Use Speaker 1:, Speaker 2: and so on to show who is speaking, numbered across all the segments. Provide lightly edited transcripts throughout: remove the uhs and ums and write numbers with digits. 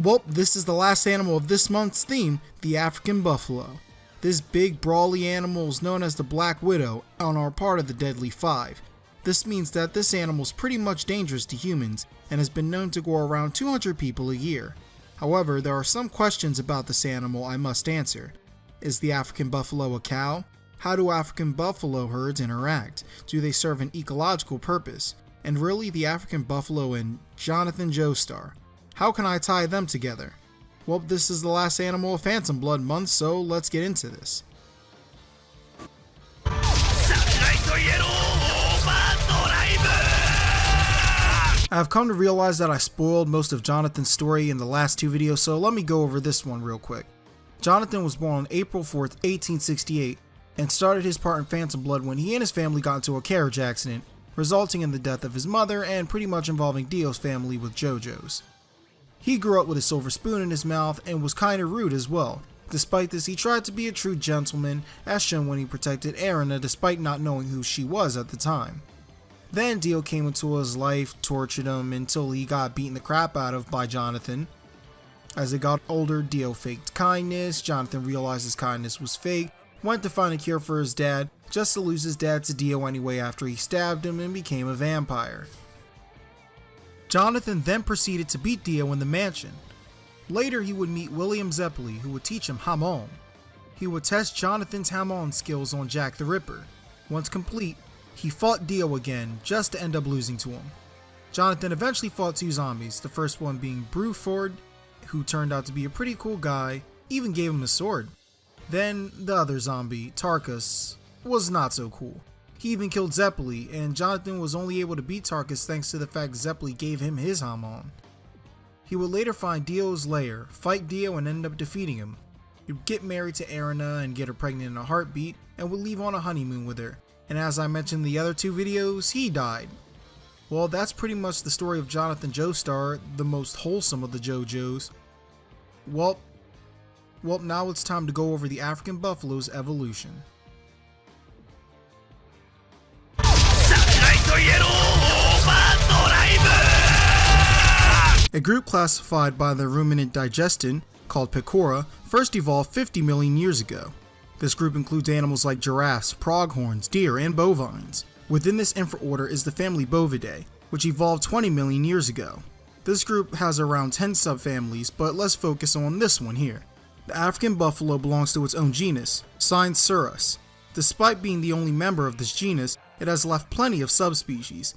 Speaker 1: Well, this is the last animal of this month's theme, the African buffalo. This big brawly animal is known as the Black Widow and are part of the Deadly Five. This means that this animal is pretty much dangerous to humans and has been known to gore around 200 people a year. However, there are some questions about this animal I must answer. Is the African buffalo a cow? How do African buffalo herds interact? Do they serve an ecological purpose? And really, the African buffalo and Jonathan Joestar. How can I tie them together? Well, this is the last animal of Phantom Blood month, so let's get into this. I've come to realize that I spoiled most of Jonathan's story in the last two videos, so let me go over this one real quick. Jonathan was born on April 4th, 1868, and started his part in Phantom Blood when he and his family got into a carriage accident, resulting in the death of his mother and pretty much involving Dio's family with JoJo's. He grew up with a silver spoon in his mouth and was kinda rude as well. Despite this, he tried to be a true gentleman, as shown when he protected Erina despite not knowing who she was at the time. Then Dio came into his life, tortured him until he got beaten the crap out of by Jonathan. As they got older, Dio faked kindness. Jonathan realized his kindness was fake, went to find a cure for his dad, just to lose his dad to Dio anyway after he stabbed him and became a vampire. Jonathan then proceeded to beat Dio in the mansion. Later he would meet William Zeppeli, who would teach him Hamon. He would test Jonathan's Hamon skills on Jack the Ripper. Once complete, he fought Dio again, just to end up losing to him. Jonathan eventually fought two zombies, the first one being Bruford, who turned out to be a pretty cool guy, even gave him a sword. Then the other zombie, Tarkus, was not so cool. He even killed Zeppeli, and Jonathan was only able to beat Tarkus thanks to the fact Zeppeli gave him his Hamon. He would later find Dio's lair, fight Dio and end up defeating him. He would get married to Erina and get her pregnant in a heartbeat, and would leave on a honeymoon with her. And as I mentioned in the other two videos, he died. Well, that's pretty much the story of Jonathan Joestar, the most wholesome of the JoJos. Well, now it's time to go over the African buffalo's evolution. A group classified by the ruminant digestion, called Pecora, first evolved 50 million years ago. This group includes animals like giraffes, pronghorns, deer, and bovines. Within this infraorder is the family Bovidae, which evolved 20 million years ago. This group has around 10 subfamilies, but let's focus on this one here. The African buffalo belongs to its own genus, Cynosurus. Despite being the only member of this genus, it has left plenty of subspecies,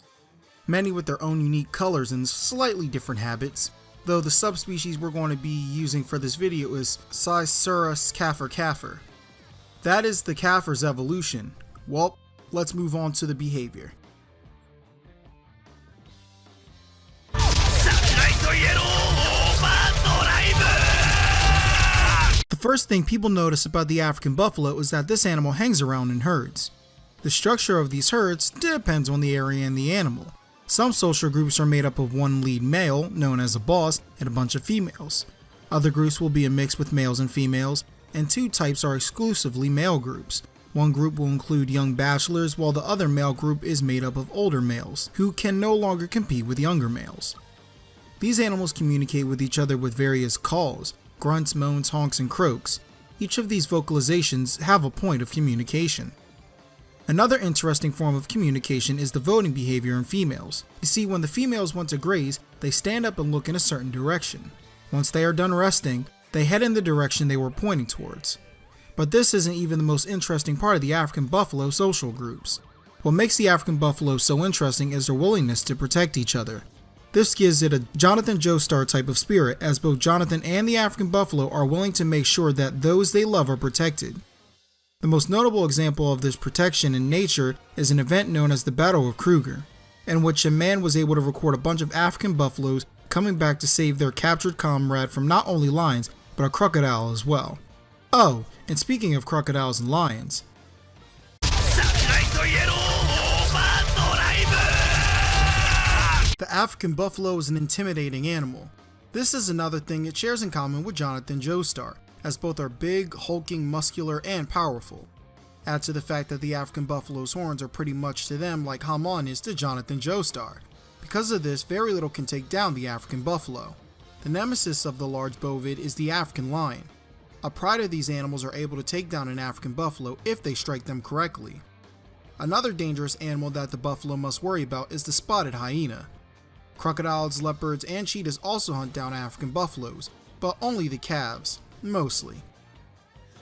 Speaker 1: many with their own unique colors and slightly different habits, though the subspecies we're going to be using for this video is Cynosurus kafir. That is the kafir's evolution. Well, let's move on to the behavior. The first thing people notice about the African buffalo is that this animal hangs around in herds. The structure of these herds depends on the area and the animal. Some social groups are made up of one lead male, known as a boss, and a bunch of females. Other groups will be a mix with males and females, and two types are exclusively male groups. One group will include young bachelors, while the other male group is made up of older males, who can no longer compete with younger males. These animals communicate with each other with various calls, grunts, moans, honks, and croaks. Each of these vocalizations have a point of communication. Another interesting form of communication is the voting behavior in females. You see, when the females want to graze, they stand up and look in a certain direction. Once they are done resting, they head in the direction they were pointing towards. But this isn't even the most interesting part of the African buffalo social groups. What makes the African buffalo so interesting is their willingness to protect each other. This gives it a Jonathan Joestar type of spirit, as both Jonathan and the African buffalo are willing to make sure that those they love are protected. The most notable example of this protection in nature is an event known as the Battle of Kruger, in which a man was able to record a bunch of African buffaloes coming back to save their captured comrade from not only lions, but a crocodile as well. Oh, and speaking of crocodiles and lions, the African buffalo is an intimidating animal. This is another thing it shares in common with Jonathan Joestar, as both are big, hulking, muscular, and powerful. Add to the fact that the African buffalo's horns are pretty much to them like Hamon is to Jonathan Joestar. Because of this, very little can take down the African buffalo. The nemesis of the large bovid is the African lion. A pride of these animals are able to take down an African buffalo if they strike them correctly. Another dangerous animal that the buffalo must worry about is the spotted hyena. Crocodiles, leopards, and cheetahs also hunt down African buffaloes, but only the calves, mostly.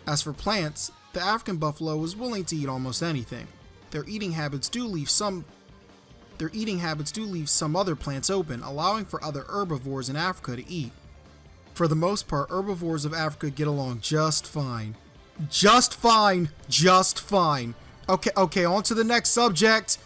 Speaker 1: As for plants, the African buffalo is willing to eat almost anything. Their eating habits do leave some other plants open, allowing for other herbivores in Africa to eat. For the most part, herbivores of Africa get along just fine. Just fine! Just fine! Okay, on to the next subject!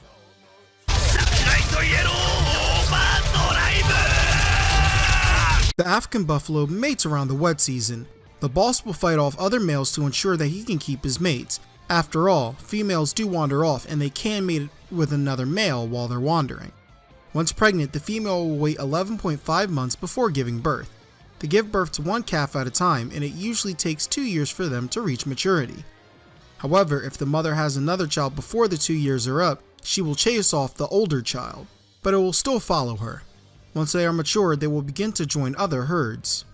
Speaker 1: The African buffalo mates around the wet season. The boss will fight off other males to ensure that he can keep his mates. After all, females do wander off and they can mate with another male while they're wandering. Once pregnant, the female will wait 11.5 months before giving birth. They give birth to one calf at a time, and it usually takes 2 years for them to reach maturity. However, if the mother has another child before the 2 years are up, she will chase off the older child, but it will still follow her. Once they are mature, they will begin to join other herds.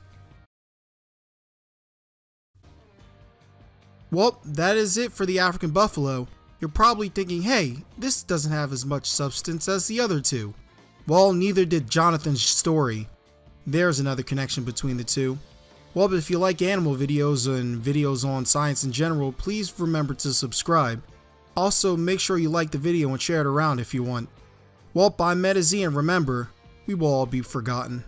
Speaker 1: Well, that is it for the African buffalo. You're probably thinking, hey, this doesn't have as much substance as the other two. Well, neither did Jonathan's story. There's another connection between the two. Well, if you like animal videos and videos on science in general, please remember to subscribe. Also, make sure you like the video and share it around if you want. Well, I'm MetaZ, and remember, we will all be forgotten.